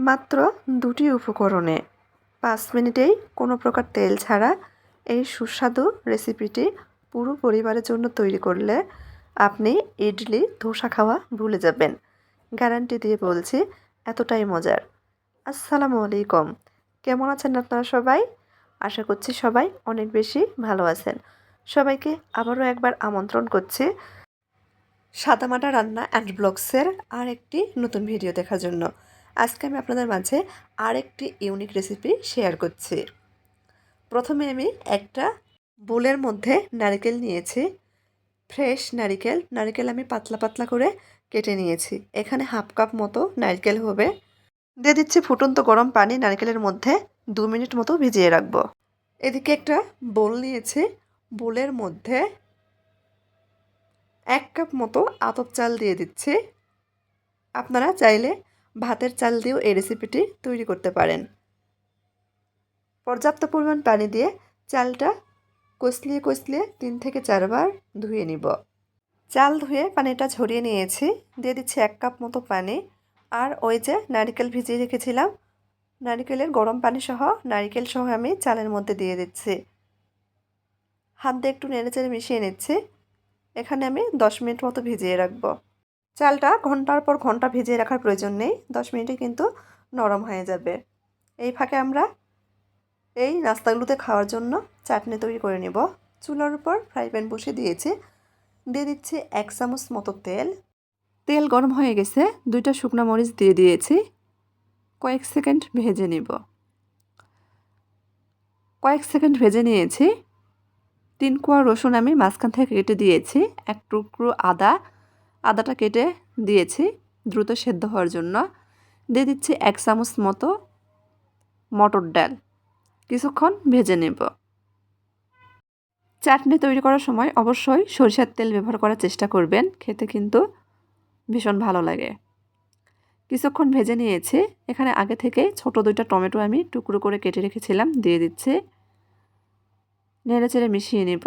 মাত্র 2টি উপকরণে 5 মিনিটেই কোনো প্রকার তেল ছাড়া এই সুস্বাদু রেসিপিটি পুরো পরিবারের জন্য তৈরি করলে আপনি ইডলি ধোসা খাওয়া ভুলে যাবেন। গ্যারান্টি দিয়ে বলছি, এতটাই মজার। আসসালামু আলাইকুম, কেমন আছেন আপনারা সবাই? আশা করছি সবাই অনেক বেশি ভালো আছেন। সবাইকে আবারও একবার আমন্ত্রণ করছি সাদামাটা রান্না অ্যান্ড ব্লগসের আর একটি নতুন ভিডিও দেখার জন্য। আজকে আমি আপনাদের মাঝে আরেকটি ইউনিক রেসিপি শেয়ার করছি। প্রথমে আমি একটা বোলের মধ্যে নারকেল নিয়েছি। ফ্রেশ নারকেল আমি পাতলা পাতলা করে কেটে নিয়েছি। এখানে হাফ কাপ মতো নারকেল হবে। দিয়ে দিচ্ছি ফুটন্ত গরম পানি নারকেলের মধ্যে 2 মিনিট মতো ভিজিয়ে রাখবো। এদিকে একটা বোল নিয়েছি। বোলের মধ্যে 1 কাপ মতো আতপ চাল দিয়ে দিচ্ছি। আপনারা চাইলে ভাতের চাল দিয়েও এই রেসিপিটি তৈরি করতে পারেন। পর্যাপ্ত পরিমাণ পানি দিয়ে চালটা কষলিয়ে 3 থেকে 4 বার ধুয়ে নিব। চাল ধুয়ে পানিটা ঝরিয়ে নিয়েছি। দিয়ে দিচ্ছি 1 কাপ মতো পানি। আর ওই যে নারকেল ভিজিয়ে রেখেছিলাম, নারকেলের গরম পানি সহ নারকেল সহ আমি চালের মধ্যে দিয়ে দিচ্ছি। হাত দিয়ে একটু নেড়েচেড়ে মিশিয়ে নিচ্ছি। এখানে আমি 10 মিনিট মতো ভিজিয়ে রাখবো। চালটা ঘন্টার পর ঘন্টা ভিজিয়ে রাখার প্রয়োজন নেই, 10 মিনিটে কিন্তু নরম হয়ে যাবে। এই ফাঁকে আমরা এই নাস্তাগুলোতে খাওয়ার জন্য চাটনি তৈরি করে নেব। চুলার উপর ফ্রাই প্যান বসিয়ে দিয়েছি। দিয়ে দিচ্ছি 1 চামচ মতো তেল। তেল গরম হয়ে গেছে, 2টা শুকনো মরিচ দিয়ে দিয়েছি। কয়েক সেকেন্ড ভেজে নিব। কয়েক সেকেন্ড ভেজে নিয়েছি। 3 কোয়া রসুন আমি মাঝখান থেকে কেটে দিয়েছি। 1 টুকরো আদাটা কেটে দিয়েছি দ্রুত সেদ্ধ হওয়ার জন্য। দিয়ে দিচ্ছি 1 চামচ মতো মটর ডাল। কিছুক্ষণ ভেজে নেব। চাটনি তৈরি করার সময় অবশ্যই সরিষার তেল ব্যবহার করার চেষ্টা করবেন, খেতে কিন্তু ভীষণ ভালো লাগে। কিছুক্ষণ ভেজে নিয়েছি। এখানে আগে থেকে ছোট 2টা টমেটো আমি টুকরো করে কেটে রেখেছিলাম, দিয়ে দিচ্ছি। নেড়েচেড়ে মিশিয়ে নেব।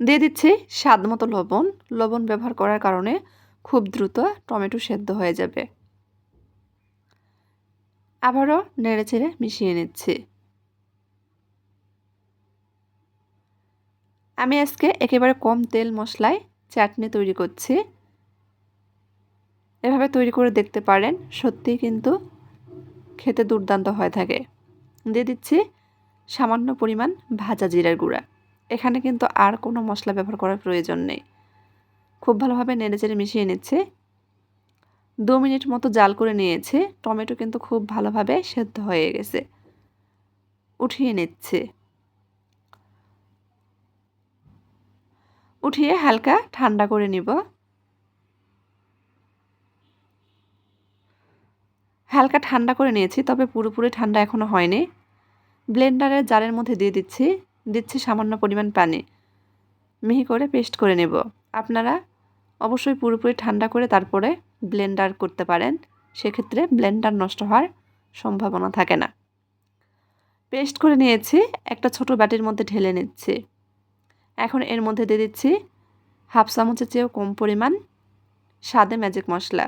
দিয়ে দিচ্ছি স্বাদ মতো লবণ। লবণ ব্যবহার করার কারণে খুব দ্রুত টমেটো সেদ্ধ হয়ে যাবে। আবারও নেড়েচেড়ে মিশিয়ে নিচ্ছি। আমি আজকে একেবারে কম তেল মশলায় চাটনি তৈরি করছি। এভাবে তৈরি করে দেখতে পারেন, সত্যিই কিন্তু খেতে দুর্দান্ত হয়ে থাকে। দিয়ে দিচ্ছি সামান্য পরিমাণ ভাজা জিরার গুঁড়া। এখানে কিন্তু আর কোনো মশলা ব্যবহার করার প্রয়োজন নেই। খুব ভালোভাবে নেড়েচেড়ে মিশিয়ে নিচ্ছে। 2 মিনিট মতো জাল করে নিয়েছে। টমেটো কিন্তু খুব ভালোভাবে সেদ্ধ হয়ে গেছে। উঠিয়ে নিচ্ছে। উঠিয়ে হালকা ঠান্ডা করে নিব। হালকা ঠান্ডা করে নিয়েছি, তবে পুরোপুরি ঠান্ডা এখনো হয়নি। ব্লেন্ডারের জারের মধ্যে দিয়ে দিচ্ছি সামান্য পরিমাণ পানি। মিহি করে পেস্ট করে নেব। আপনারা অবশ্যই পুরোপুরি ঠান্ডা করে তারপরে ব্লেন্ডার করতে পারেন, সেক্ষেত্রে ব্লেন্ডার নষ্ট হওয়ার সম্ভাবনা থাকে না। পেস্ট করে নিয়েছি, একটা ছোট বাটির মধ্যে ঢেলে নিচ্ছি। এখন এর মধ্যে দিয়ে দিচ্ছি হাফ চামচের চেয়েও কম পরিমাণ স্বাদে ম্যাজিক মশলা।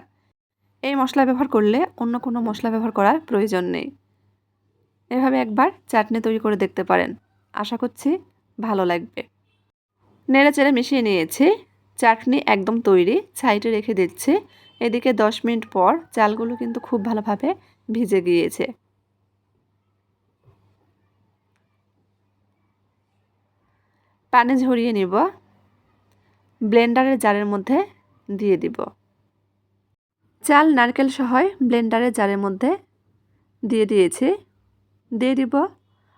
এই মশলা ব্যবহার করলে অন্য কোনো মশলা ব্যবহার করার প্রয়োজন নেই। এভাবে একবার চাটনি তৈরি করে দেখতে পারেন, আশা করছি ভালো লাগবে। নেড়েচেড়ে মিশিয়ে নিয়েছি। চাটনি একদম তৈরি, সাইডে রেখে দিচ্ছি। এদিকে 10 মিনিট পর চালগুলো কিন্তু খুব ভালোভাবে ভিজে গিয়েছে। পানি ঝরিয়ে নিব। ব্লেন্ডারের জারের মধ্যে দিয়ে দিব। চাল নারকেল সহ ব্লেন্ডারের জারের মধ্যে দিয়ে দিয়েছি। দিয়ে দিব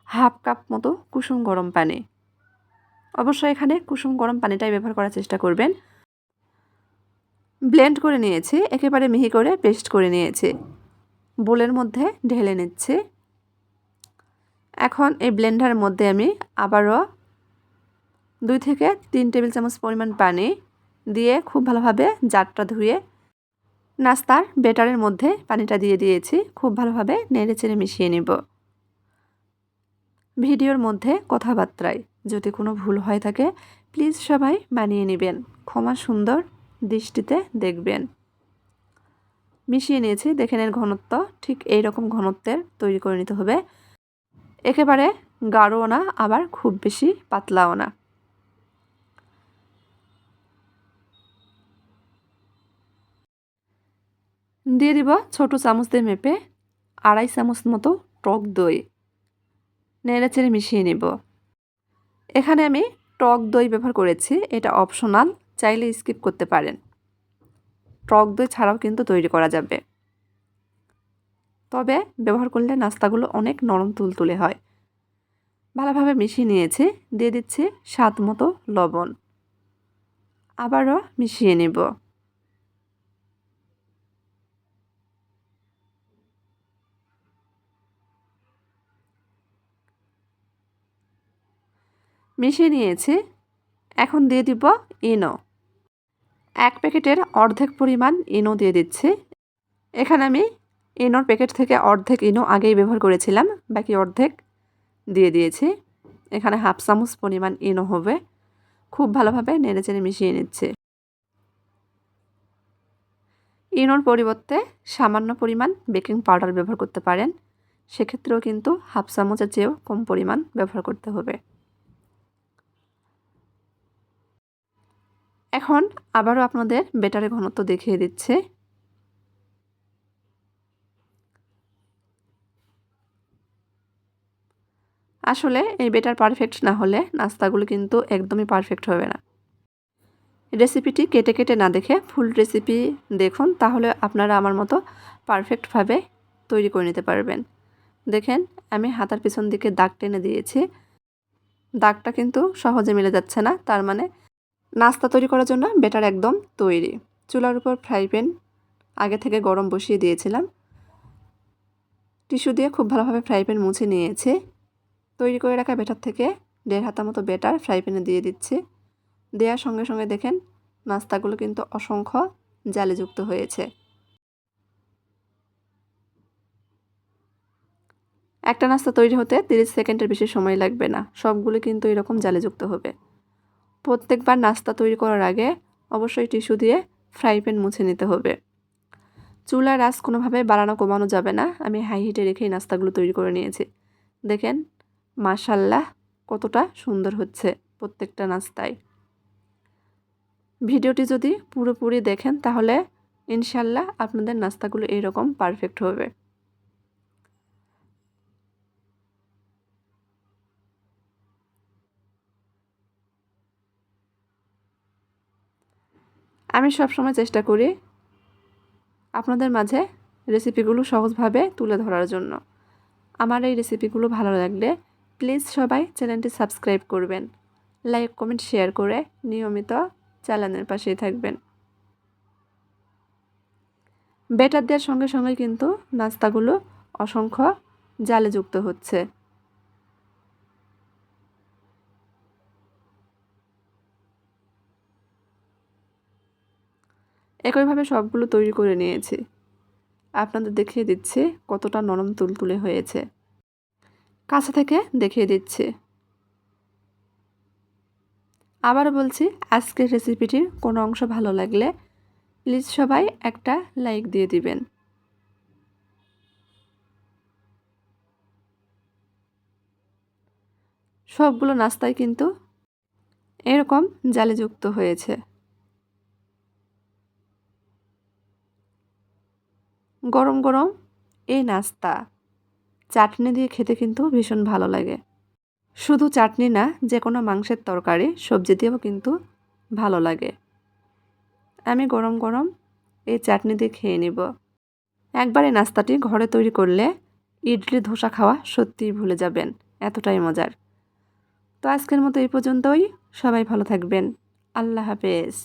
হাফ কাপ মতো কুসুম গরম পানি। অবশ্যই এখানে কুসুম গরম পানিটাই ব্যবহার করার চেষ্টা করবেন। ব্লেন্ড করে নিয়েছি, একেবারে মিহি করে পেস্ট করে নিয়েছি। বোলের মধ্যে ঢেলে নিচ্ছি। এখন এই ব্লেন্ডারের মধ্যে আমি আবারও 2 থেকে 3 টেবিল চামচ পরিমাণ পানি দিয়ে খুব ভালোভাবে জারটা ধুয়ে নাস্তার ব্যাটারের মধ্যে পানিটা দিয়ে দিয়েছি। খুব ভালোভাবে নেড়েচেড়ে মিশিয়ে নিব। ভিডিওর মধ্যে কথাবার্তায় যদি কোনো ভুল হয়ে থাকে প্লিজ সবাই মানিয়ে নেবেন, ক্ষমা সুন্দর দৃষ্টিতে দেখবেন। মিশিয়ে নিয়েছি, দেখেন এর ঘনত্ব ঠিক এই রকম ঘনত্বের তৈরি করে নিতে হবে। একেবারে গাঢ়ও না, আবার খুব বেশি পাতলাও না। দিয়ে দিব ছোট চামচ দিয়ে মেপে 2.5 চামচ মতো টক দই। নেড়ে চেড়ে মিশিয়ে নিব। এখানে আমি টক দই ব্যবহার করেছি, এটা অপশনাল, চাইলে স্কিপ করতে পারেন। টক দই ছাড়াও কিন্তু তৈরি করা যাবে, তবে ব্যবহার করলে নাস্তাগুলো অনেক নরম তুলতুলে হয়। ভালোভাবে মিশিয়ে নিয়েছি, দিয়ে দিচ্ছি স্বাদ মতো লবণ। আবারও মিশিয়ে নেব। মিশিয়ে নিয়েছি, এখন দিয়ে দিব ইনো। 1 প্যাকেটের অর্ধেক পরিমাণ ইনো দিয়ে দিচ্ছি। এখানে আমি ইনোর প্যাকেট থেকে অর্ধেক ইনো আগেই ব্যবহার করেছিলাম, বাকি অর্ধেক দিয়ে দিয়েছি। এখানে 1/2 চামচ পরিমাণ ইনো হবে। খুব ভালোভাবে নেড়েচেড়ে মিশিয়ে নিচ্ছে। ইনোর পরিবর্তে সামান্য পরিমাণ বেকিং পাউডার ব্যবহার করতে পারেন, সেক্ষেত্রেও কিন্তু 1/2 চামচের চেয়েও কম পরিমাণ ব্যবহার করতে হবে। এখন আবারও আপনাদের ব্যাটারের ঘনত্ব দেখিয়ে দিচ্ছে। আসলে এই ব্যাটার পারফেক্ট না হলে নাস্তাগুলো কিন্তু একদমই পারফেক্ট হবে না। রেসিপিটি কেটে কেটে না দেখে ফুল রেসিপি দেখুন, তাহলে আপনারা আমার মতো পারফেক্টভাবে তৈরি করে নিতে পারবেন। দেখেন আমি হাতার পিছন দিকে দাগ টেনে দিয়েছি, দাগটা কিন্তু সহজে মিলে যাচ্ছে না, তার মানে নাস্তা তৈরি করার জন্য ব্যাটার একদম তৈরি। চুলার উপর ফ্রাই প্যান আগে থেকে গরম বসিয়ে দিয়েছিলাম। টিস্যু দিয়ে খুব ভালোভাবে ফ্রাই প্যান মুছে নিয়েছি। তৈরি করে রাখা ব্যাটার থেকে 1.5 হাতা মতো ব্যাটার ফ্রাই প্যানে দিয়ে দিচ্ছি। দেওয়ার সঙ্গে সঙ্গে দেখেন নাস্তাগুলো কিন্তু অসংখ্য জালিযুক্ত হয়েছে। একটা নাস্তা তৈরি হতে 30 সেকেন্ডের বেশি সময় লাগবে না, সবগুলো কিন্তু এরকম জালিযুক্ত হবে। প্রত্যেকবার নাস্তা তৈরি করার আগে অবশ্যই টিস্যু দিয়ে ফ্রাই প্যান মুছে নিতে হবে। চুলার আঁচ কোনোভাবে বাড়ানো কমানো যাবে না। আমি হাই হিটে রেখেই নাস্তাগুলো তৈরি করে নিয়েছি। দেখেন মাশাআল্লাহ কতটা সুন্দর হচ্ছে প্রত্যেকটা নাস্তায়। ভিডিওটি যদি পুরোপুরি দেখেন তাহলে ইনশাল্লাহ আপনাদের নাস্তাগুলো এরকম পারফেক্ট হবে। আমি সবসময় চেষ্টা করি আপনাদের মাঝে রেসিপিগুলো সহজভাবে তুলে ধরার জন্য। আমার এই রেসিপিগুলো ভালো লাগলে প্লিজ সবাই চ্যানেলটি সাবস্ক্রাইব করবেন, লাইক কমেন্ট শেয়ার করে নিয়মিত চ্যানেলের পাশেই থাকবেন। ব্যাটার দেওয়ার সঙ্গে সঙ্গে কিন্তু নাস্তাগুলো অসংখ্য জালেযুক্ত হচ্ছে। একইভাবে সবগুলো তৈরি করে নিয়েছি। আপনাদের দেখিয়ে দিচ্ছি কতটা নরম তুলতুলে হয়েছে। কাছে থেকে দেখিয়ে দিচ্ছি। আবারও বলছি, আজকের রেসিপিটির কোনো অংশ ভালো লাগলে প্লিজ সবাই একটা লাইক দিয়ে দিবেন। সবগুলো নাস্তায় কিন্তু এরকম জালিযুক্ত হয়েছে। গরম গরম এই নাস্তা চাটনি দিয়ে খেতে কিন্তু ভীষণ ভালো লাগে। শুধু চাটনি না, যে কোনো মাংসের তরকারি সবজি দিয়েও কিন্তু ভালো লাগে। আমি গরম গরম এই চাটনি দিয়ে খেয়ে নিব। একবার এই নাস্তাটি ঘরে তৈরি করলে ইডলি ধোসা খাওয়া সত্যিই ভুলে যাবেন, এতটাই মজার। তো আজকের মতো এই পর্যন্তই। সবাই ভালো থাকবেন। আল্লাহ হাফেজ।